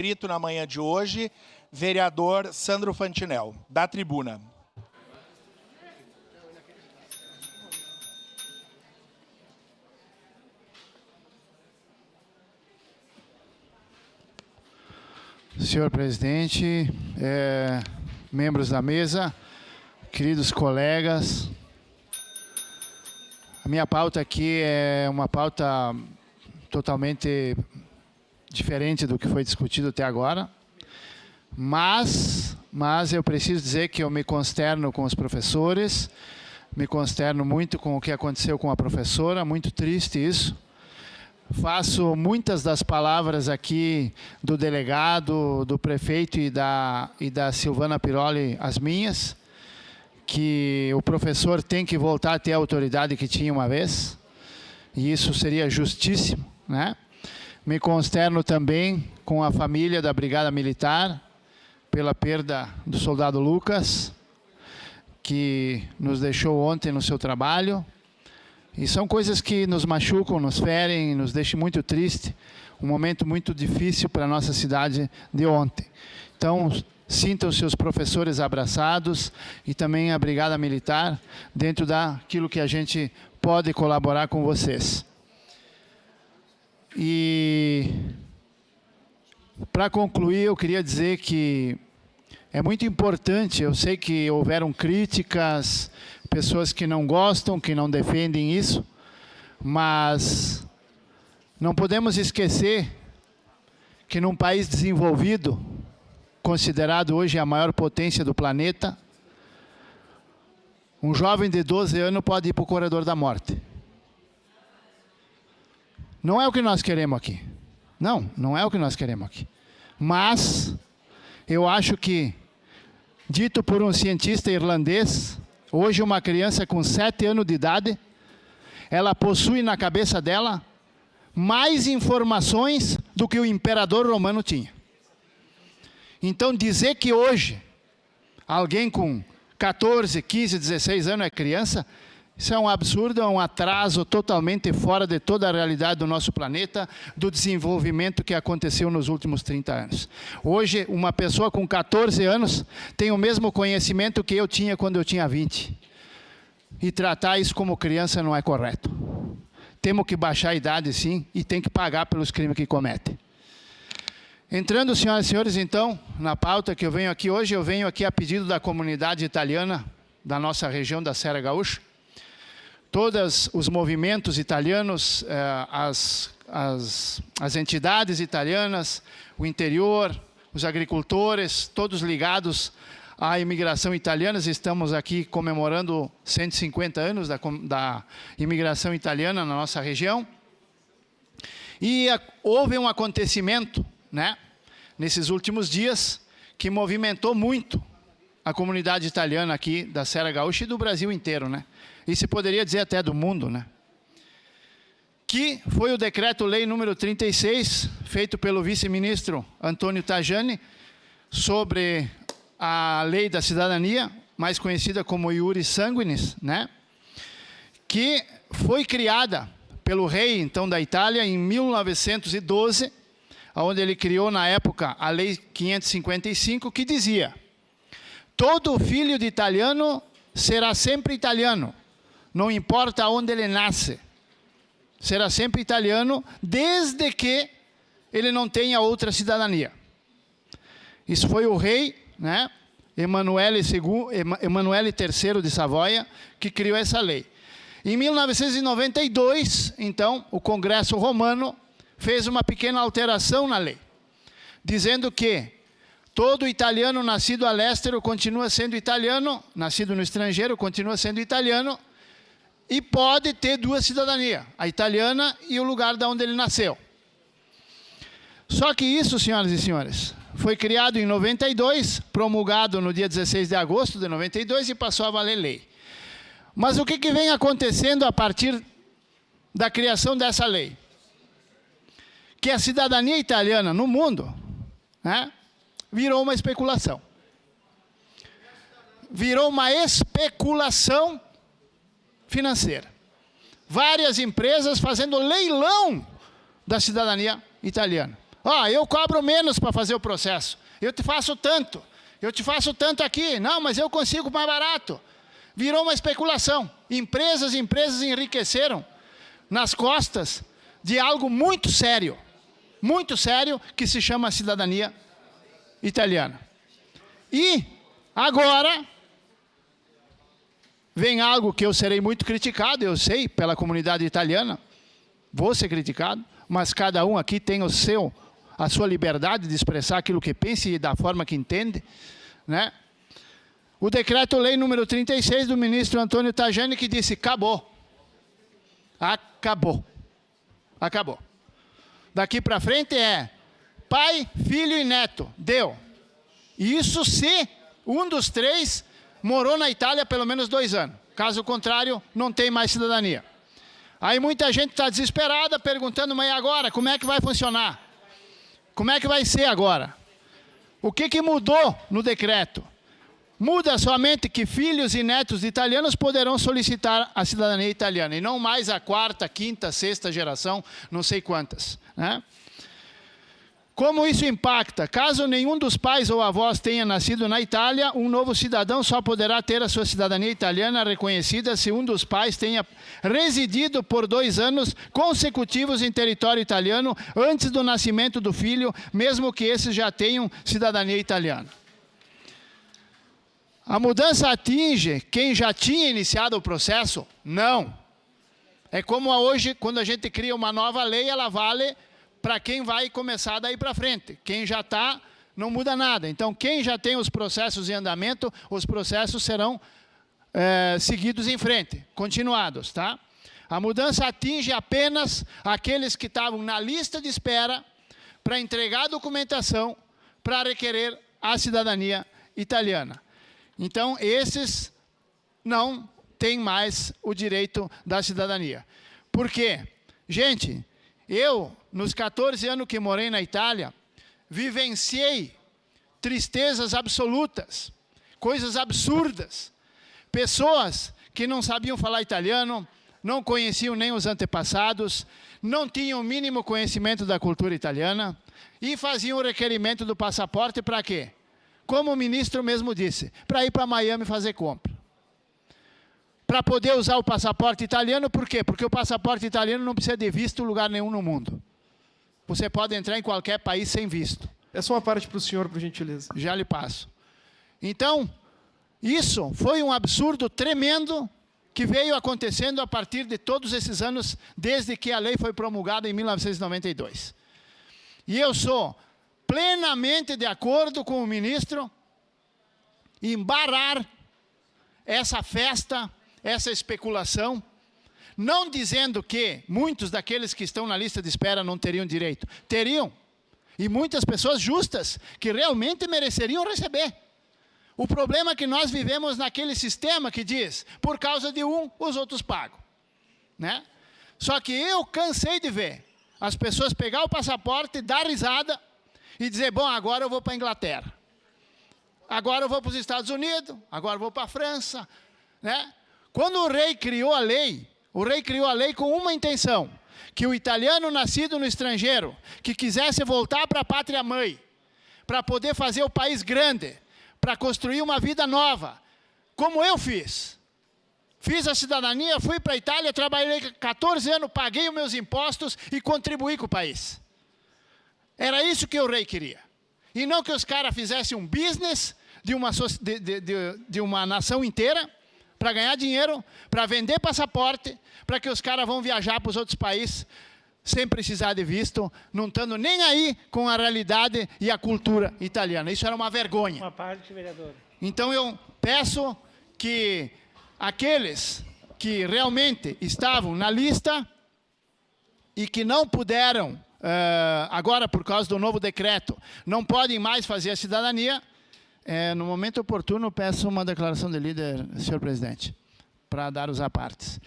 Inscrito na manhã de hoje, vereador Sandro Fantinel, da tribuna. Senhor presidente, membros da mesa, queridos colegas, a minha pauta aqui é uma pauta totalmente diferente do que foi discutido até agora, mas eu preciso dizer que eu me consterno com os professores, me consterno muito com o que aconteceu com a professora, muito triste isso. Faço muitas das palavras aqui do delegado, do prefeito e da Silvana Piroli as minhas, que o professor tem que voltar a ter a autoridade que tinha uma vez, e isso seria justíssimo, né? Me consterno também com a família da Brigada Militar, pela perda do soldado Lucas, que nos deixou ontem no seu trabalho. E são coisas que nos machucam, nos ferem, nos deixam muito triste. Um momento muito difícil para a nossa cidade de ontem. Então, sintam seus professores abraçados e também a Brigada Militar dentro daquilo que a gente pode colaborar com vocês. E, para concluir, eu queria dizer que é muito importante, eu sei que houveram críticas, pessoas que não gostam, que não defendem isso, mas não podemos esquecer que num país desenvolvido, considerado hoje a maior potência do planeta, um jovem de 12 anos pode ir para o corredor da morte. Não é o que nós queremos aqui. Não é o que nós queremos aqui. Mas eu acho que, dito por um cientista irlandês, hoje uma criança com 7 anos de idade, ela possui na cabeça dela mais informações do que o imperador romano tinha. Então dizer que hoje alguém com 14, 15, 16 anos é criança, isso é um absurdo, é um atraso totalmente fora de toda a realidade do nosso planeta, do desenvolvimento que aconteceu nos últimos 30 anos. Hoje, uma pessoa com 14 anos tem o mesmo conhecimento que eu tinha quando eu tinha 20. E tratar isso como criança não é correto. Temos que baixar a idade, sim, e tem que pagar pelos crimes que cometem. Entrando, senhoras e senhores, então, na pauta que eu venho aqui hoje, eu venho aqui a pedido da comunidade italiana da nossa região da Serra Gaúcha. Todos os movimentos italianos, as entidades italianas, o interior, os agricultores, todos ligados à imigração italiana, estamos aqui comemorando 150 anos da imigração italiana na nossa região. E houve um acontecimento, né, nesses últimos dias, que movimentou muito a comunidade italiana aqui da Serra Gaúcha e do Brasil inteiro, né? E se poderia dizer até do mundo, né? Que foi o decreto-lei número 36, feito pelo vice-ministro Antônio Tajani, sobre a lei da cidadania, mais conhecida como Iuris Sanguinis, né? Que foi criada pelo rei, então, da Itália, em 1912, onde ele criou, na época, a lei 555, que dizia: todo filho de italiano será sempre italiano, não importa onde ele nasce. Será sempre italiano, desde que ele não tenha outra cidadania. Isso foi o rei, né, Emanuele III de Savoia, que criou essa lei. Em 1992, então, o Congresso Romano fez uma pequena alteração na lei, dizendo que todo italiano nascido a l'estero continua sendo italiano, nascido no estrangeiro continua sendo italiano, e pode ter duas cidadanias, a italiana e o lugar de onde ele nasceu. Só que isso, senhoras e senhores, foi criado em 92, promulgado no dia 16 de agosto de 92 e passou a valer lei. Mas o que vem acontecendo a partir da criação dessa lei? Que a cidadania italiana no mundo, né, virou uma especulação. Virou uma especulação financeira. Várias empresas fazendo leilão da cidadania italiana. Ó, eu cobro menos para fazer o processo. Eu te faço tanto. Eu te faço tanto aqui. Não, mas eu consigo mais barato. Virou uma especulação. Empresas enriqueceram nas costas de algo muito sério, que se chama cidadania italiana. E agora vem algo que eu serei muito criticado, eu sei, pela comunidade italiana, vou ser criticado, mas cada um aqui tem a sua liberdade de expressar aquilo que pensa e da forma que entende, né? O decreto-lei número 36 do ministro Antônio Tajani, que disse, acabou. Acabou. Acabou. Daqui para frente é pai, filho e neto. Deu. Isso se um dos três morou na Itália pelo menos 2 anos. Caso contrário, não tem mais cidadania. Aí muita gente está desesperada, perguntando, mas e agora? Como é que vai funcionar? Como é que vai ser agora? O que mudou no decreto? Muda somente que filhos e netos de italianos poderão solicitar a cidadania italiana, e não mais a 4ª, 5ª, 6ª geração, não sei quantas, né? Como isso impacta? Caso nenhum dos pais ou avós tenha nascido na Itália, um novo cidadão só poderá ter a sua cidadania italiana reconhecida se um dos pais tenha residido por 2 anos consecutivos em território italiano antes do nascimento do filho, mesmo que esses já tenham cidadania italiana. A mudança atinge quem já tinha iniciado o processo? Não. É como hoje, quando a gente cria uma nova lei, ela vale para quem vai começar daí para frente. Quem já está, não muda nada. Então, quem já tem os processos em andamento, os processos serão seguidos em frente, continuados, tá? A mudança atinge apenas aqueles que estavam na lista de espera para entregar a documentação para requerer a cidadania italiana. Então, esses não têm mais o direito da cidadania. Por quê? Gente, eu, nos 14 anos que morei na Itália, vivenciei tristezas absolutas, coisas absurdas. Pessoas que não sabiam falar italiano, não conheciam nem os antepassados, não tinham o mínimo conhecimento da cultura italiana e faziam o requerimento do passaporte para quê? Como o ministro mesmo disse, para ir para Miami fazer compra. Para poder usar o passaporte italiano, por quê? Porque o passaporte italiano não precisa de visto em lugar nenhum no mundo. Você pode entrar em qualquer país sem visto. É só uma parte para o senhor, por gentileza. Já lhe passo. Então, isso foi um absurdo tremendo que veio acontecendo a partir de todos esses anos, desde que a lei foi promulgada em 1992. E eu sou plenamente de acordo com o ministro em barrar essa festa, essa especulação, não dizendo que muitos daqueles que estão na lista de espera não teriam direito. Teriam. E muitas pessoas justas, que realmente mereceriam receber. O problema é que nós vivemos naquele sistema que diz, por causa de um, os outros pagam, né? Só que eu cansei de ver as pessoas pegar o passaporte, dar risada e dizer, bom, agora eu vou para a Inglaterra. Agora eu vou para os Estados Unidos, agora eu vou para a França, né? Quando o rei criou a lei com uma intenção, que o italiano nascido no estrangeiro, que quisesse voltar para a pátria-mãe, para poder fazer o país grande, para construir uma vida nova, como eu fiz. Fiz a cidadania, fui para a Itália, trabalhei 14 anos, paguei os meus impostos e contribuí com o país. Era isso que o rei queria. E não que os caras fizessem um business de uma nação inteira, para ganhar dinheiro, para vender passaporte, para que os caras vão viajar para os outros países, sem precisar de visto, não estando nem aí com a realidade e a cultura italiana. Isso era uma vergonha. Uma parte, vereador. Então eu peço que aqueles que realmente estavam na lista e que não puderam, agora por causa do novo decreto, não podem mais fazer a cidadania, no momento oportuno peço uma declaração de líder, senhor presidente, para dar os apartes.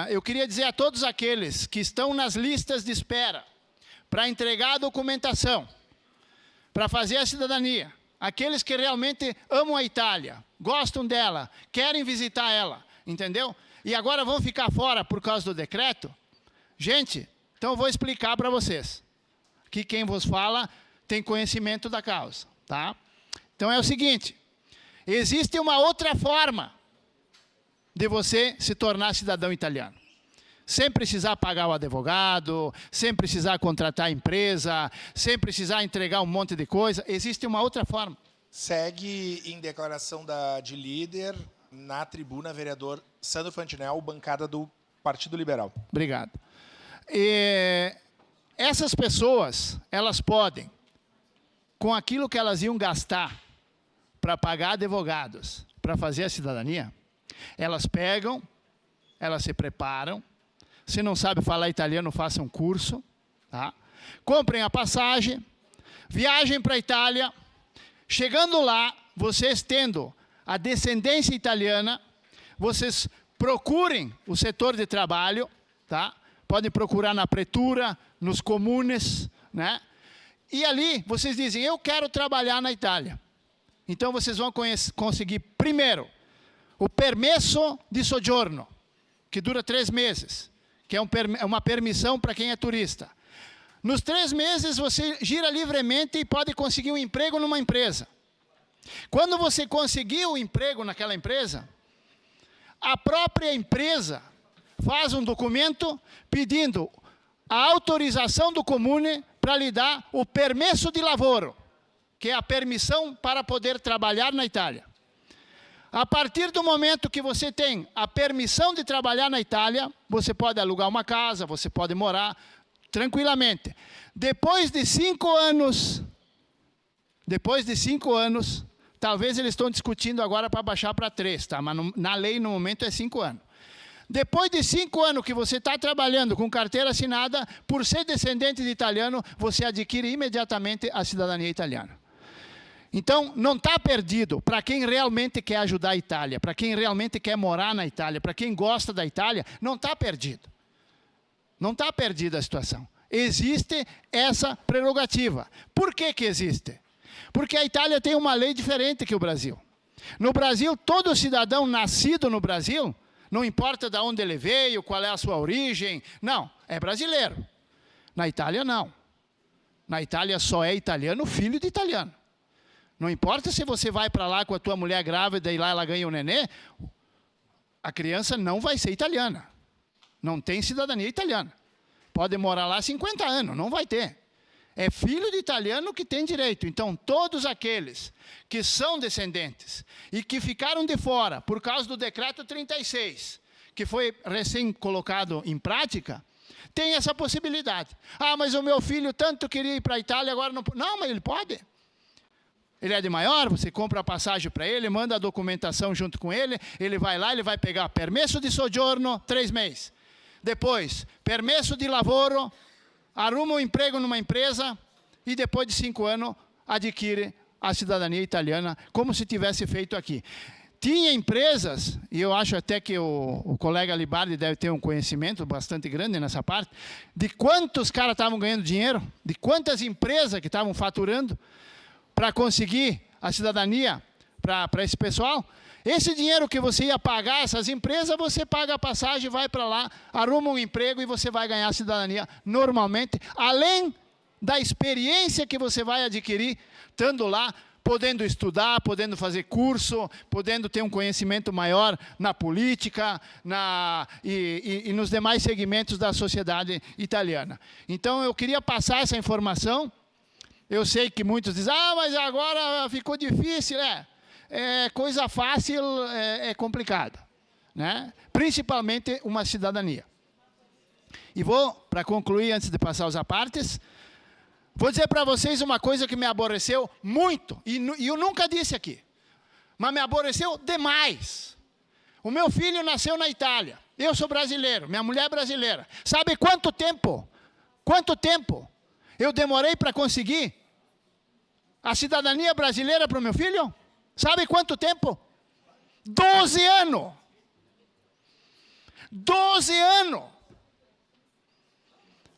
Eu queria dizer a todos aqueles que estão nas listas de espera para entregar a documentação, para fazer a cidadania, aqueles que realmente amam a Itália, gostam dela, querem visitar ela, entendeu? E agora vão ficar fora por causa do decreto? Gente, então eu vou explicar para vocês. que quem vos fala tem conhecimento da causa, tá? Então é o seguinte, existe uma outra forma de você se tornar cidadão italiano. Sem precisar pagar o advogado, sem precisar contratar a empresa, sem precisar entregar um monte de coisa, existe uma outra forma. Segue em declaração de líder na tribuna vereador Sandro Fantinel, bancada do Partido Liberal. Obrigado. Essas pessoas, elas podem, com aquilo que elas iam gastar para pagar advogados, para fazer a cidadania, elas pegam, elas se preparam. Se não sabe falar italiano, façam um curso, tá? Comprem a passagem, viajem para a Itália. Chegando lá, vocês tendo a descendência italiana, vocês procurem o setor de trabalho, tá? Podem procurar na pretura, nos comunes, né? E ali vocês dizem, eu quero trabalhar na Itália. Então vocês vão conseguir, primeiro, o permesso de soggiorno, que dura 3 meses, que é uma permissão para quem é turista. Nos 3 meses você gira livremente e pode conseguir um emprego numa empresa. Quando você conseguir o emprego naquela empresa, a própria empresa faz um documento pedindo a autorização do comune para lhe dar o permesso de lavoro, que é a permissão para poder trabalhar na Itália. A partir do momento que você tem a permissão de trabalhar na Itália, você pode alugar uma casa, você pode morar tranquilamente. Depois de 5 anos, talvez eles estão discutindo agora para baixar para 3, tá? Mas na lei no momento é 5 anos. Depois de 5 anos que você está trabalhando com carteira assinada, por ser descendente de italiano, você adquire imediatamente a cidadania italiana. Então, não está perdido para quem realmente quer ajudar a Itália, para quem realmente quer morar na Itália, para quem gosta da Itália, não está perdido. Não está perdida a situação. Existe essa prerrogativa. Por que que existe? Porque a Itália tem uma lei diferente que o Brasil. No Brasil, todo cidadão nascido no Brasil, não importa de onde ele veio, qual é a sua origem, não, é brasileiro. Na Itália, não. Na Itália só é italiano filho de italiano. Não importa se você vai para lá com a tua mulher grávida e lá ela ganha um nenê, a criança não vai ser italiana. Não tem cidadania italiana. Pode morar lá 50 anos, não vai ter. É filho de italiano que tem direito. Então, todos aqueles que são descendentes e que ficaram de fora por causa do decreto 36, que foi recém colocado em prática, tem essa possibilidade. Ah, mas o meu filho tanto queria ir para a Itália, agora não pode. Não, mas ele pode. Ele é de maior, você compra a passagem para ele, manda a documentação junto com ele, ele vai lá, ele vai pegar permesso de soggiorno, 3 meses. Depois, permesso de lavoro, arruma um emprego numa empresa e depois de 5 anos adquire a cidadania italiana, como se tivesse feito aqui. Tinha empresas, e eu acho até que o colega Libardi deve ter um conhecimento bastante grande nessa parte, de quantos caras estavam ganhando dinheiro, de quantas empresas que estavam faturando para conseguir a cidadania para esse pessoal. Esse dinheiro que você ia pagar essas empresas, você paga a passagem, vai para lá, arruma um emprego e você vai ganhar a cidadania normalmente, além da experiência que você vai adquirir, estando lá, podendo estudar, podendo fazer curso, podendo ter um conhecimento maior na política e nos demais segmentos da sociedade italiana. Então, eu queria passar essa informação. Eu sei que muitos dizem, mas agora ficou difícil. Coisa fácil é complicada, né? Principalmente uma cidadania. E vou, para concluir, antes de passar os apartes, vou dizer para vocês uma coisa que me aborreceu muito, e eu nunca disse aqui, mas me aborreceu demais. O meu filho nasceu na Itália, eu sou brasileiro, minha mulher é brasileira. Sabe quanto tempo eu demorei para conseguir a cidadania brasileira para o meu filho? Sabe quanto tempo? 12 anos. 12 anos.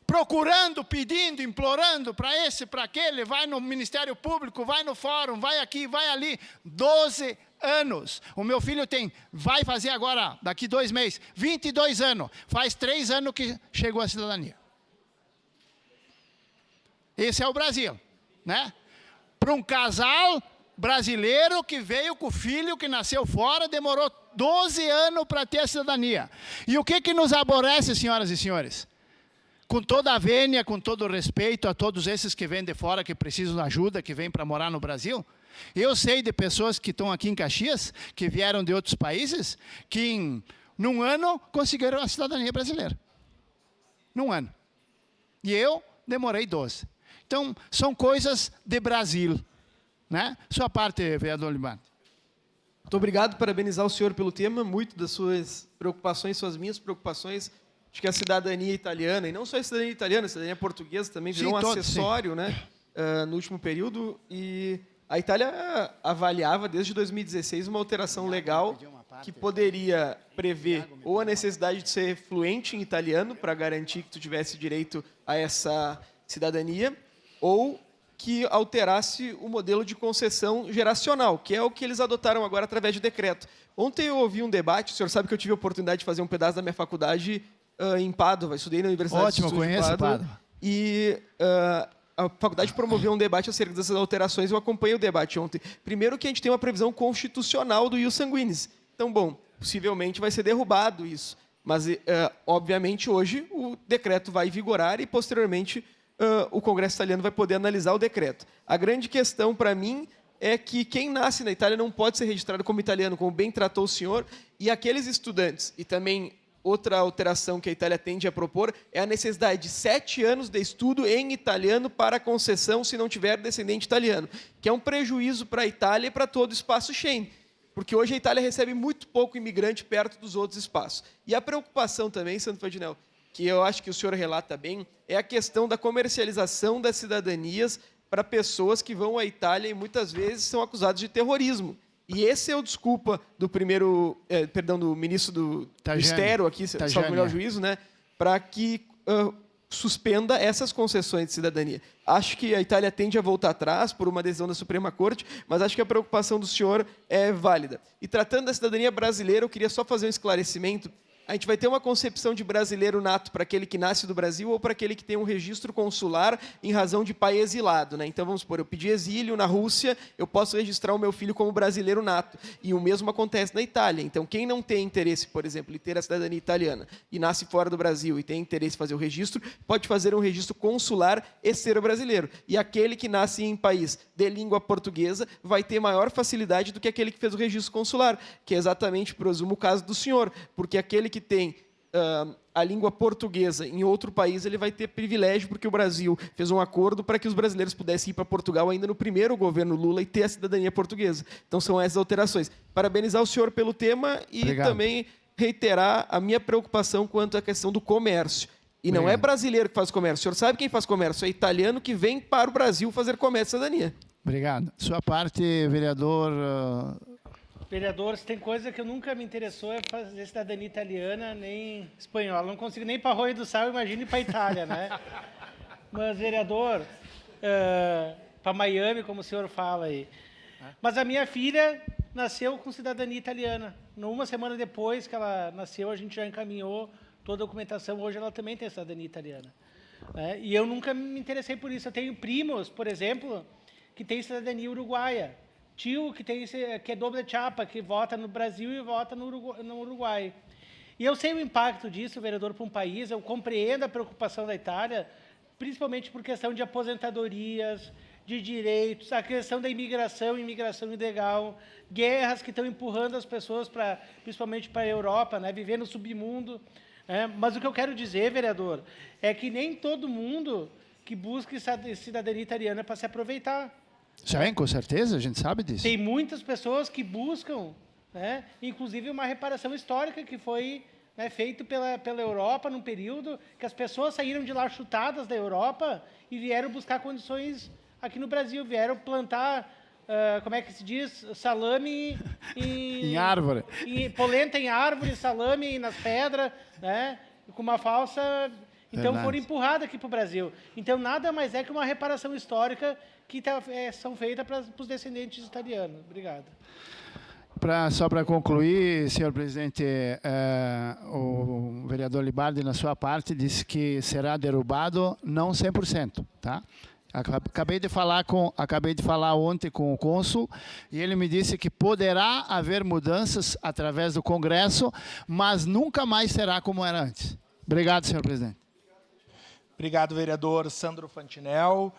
Procurando, pedindo, implorando para esse, para aquele, vai no Ministério Público, vai no fórum, vai aqui, vai ali. 12 anos. O meu filho vai fazer agora, daqui 2 meses, 22 anos. Faz 3 anos que chegou a cidadania. Esse é o Brasil, né? Para um casal brasileiro que veio com o filho que nasceu fora, demorou 12 anos para ter a cidadania. E o que nos aborrece, senhoras e senhores? Com toda a vênia, com todo o respeito a todos esses que vêm de fora, que precisam de ajuda, que vêm para morar no Brasil, eu sei de pessoas que estão aqui em Caxias, que vieram de outros países, que num ano conseguiram a cidadania brasileira. Num ano. E eu demorei 12. Então, são coisas de Brasil, né? Sua parte, vereador Libardi. Muito obrigado, parabenizar o senhor pelo tema, muito das suas preocupações, suas minhas preocupações. Acho que a cidadania italiana, e não só a cidadania italiana, a cidadania portuguesa também virou um acessório, né, no último período. E a Itália avaliava, desde 2016, uma alteração legal que poderia prever ou a necessidade de ser fluente em italiano para garantir que tu tivesse direito a essa cidadania, ou que alterasse o modelo de concessão geracional, que é o que eles adotaram agora através de decreto. Ontem eu ouvi um debate, o senhor sabe que eu tive a oportunidade de fazer um pedaço da minha faculdade em Pádua, estudei na Universidade Ótimo, de conheço Pádua. E a faculdade promoveu um debate acerca dessas alterações, eu acompanhei o debate ontem. Primeiro que a gente tem uma previsão constitucional do ius sanguinis. Então, bom, possivelmente vai ser derrubado isso. Mas, obviamente, hoje o decreto vai vigorar e, posteriormente, o Congresso italiano vai poder analisar o decreto. A grande questão, para mim, é que quem nasce na Itália não pode ser registrado como italiano, como bem tratou o senhor, e aqueles estudantes, e também outra alteração que a Itália tende a propor, é a necessidade de 7 anos de estudo em italiano para concessão se não tiver descendente italiano, que é um prejuízo para a Itália e para todo o espaço Schengen, porque hoje a Itália recebe muito pouco imigrante perto dos outros espaços. E a preocupação também, Santo Fadinel, que eu acho que o senhor relata bem, é a questão da comercialização das cidadanias para pessoas que vão à Itália e muitas vezes são acusados de terrorismo. E esse é o desculpa do do ministro do Estero aqui, salvo o melhor juízo, né, para que suspenda essas concessões de cidadania. Acho que a Itália tende a voltar atrás por uma decisão da Suprema Corte, mas acho que a preocupação do senhor é válida. E tratando da cidadania brasileira, eu queria só fazer um esclarecimento. A gente vai ter uma concepção de brasileiro nato para aquele que nasce do Brasil ou para aquele que tem um registro consular em razão de pai exilado, né? Então, vamos supor, eu pedi exílio na Rússia, eu posso registrar o meu filho como brasileiro nato. E o mesmo acontece na Itália. Então, quem não tem interesse, por exemplo, em ter a cidadania italiana e nasce fora do Brasil e tem interesse em fazer o registro, pode fazer um registro consular e ser brasileiro. E aquele que nasce em país de língua portuguesa vai ter maior facilidade do que aquele que fez o registro consular, que é exatamente, presumo, o caso do senhor, porque aquele que tem a língua portuguesa em outro país, ele vai ter privilégio, porque o Brasil fez um acordo para que os brasileiros pudessem ir para Portugal ainda no primeiro governo Lula e ter a cidadania portuguesa. Então, são essas alterações. Parabenizar o senhor pelo tema e Obrigado. Também reiterar a minha preocupação quanto à questão do comércio. E não é brasileiro que faz comércio. O senhor sabe quem faz comércio? É italiano que vem para o Brasil fazer comércio e cidadania. Obrigado. Sua parte, vereador... Vereador, se tem coisa que eu nunca me interessou é fazer cidadania italiana nem espanhola. Não consigo nem para Arroio do Sal, imagine para a Itália, né? Mas, vereador, para Miami, como o senhor fala aí. Mas a minha filha nasceu com cidadania italiana. Uma semana depois que ela nasceu, a gente já encaminhou toda a documentação. Hoje ela também tem cidadania italiana. E eu nunca me interessei por isso. Eu tenho primos, por exemplo, que têm cidadania uruguaia. Tio que é doble chapa, que vota no Brasil e vota no Uruguai. E eu sei o impacto disso, vereador, para um país, eu compreendo a preocupação da Itália, principalmente por questão de aposentadorias, de direitos, a questão da imigração ilegal, guerras que estão empurrando as pessoas, principalmente para a Europa, né, viver no submundo. Mas o que eu quero dizer, vereador, é que nem todo mundo que busca cidadania italiana para se aproveitar. Sim, com certeza, a gente sabe disso. Tem muitas pessoas que buscam, né, inclusive uma reparação histórica que foi, né, feita pela Europa num período que as pessoas saíram de lá chutadas da Europa e vieram buscar condições aqui no Brasil, vieram plantar, como é que se diz, salame em árvore. Polenta em árvore, salame nas pedras, né, com uma falsa... Então, foram empurradas aqui para o Brasil. Então, nada mais é que uma reparação histórica que são feitas para os descendentes italianos. Obrigado. Só para concluir, senhor presidente, o vereador Libardi, na sua parte, disse que será derrubado não 100%. Tá? Acabei de falar ontem com o cônsul e ele me disse que poderá haver mudanças através do Congresso, mas nunca mais será como era antes. Obrigado, senhor presidente. Obrigado, vereador Sandro Fantinel.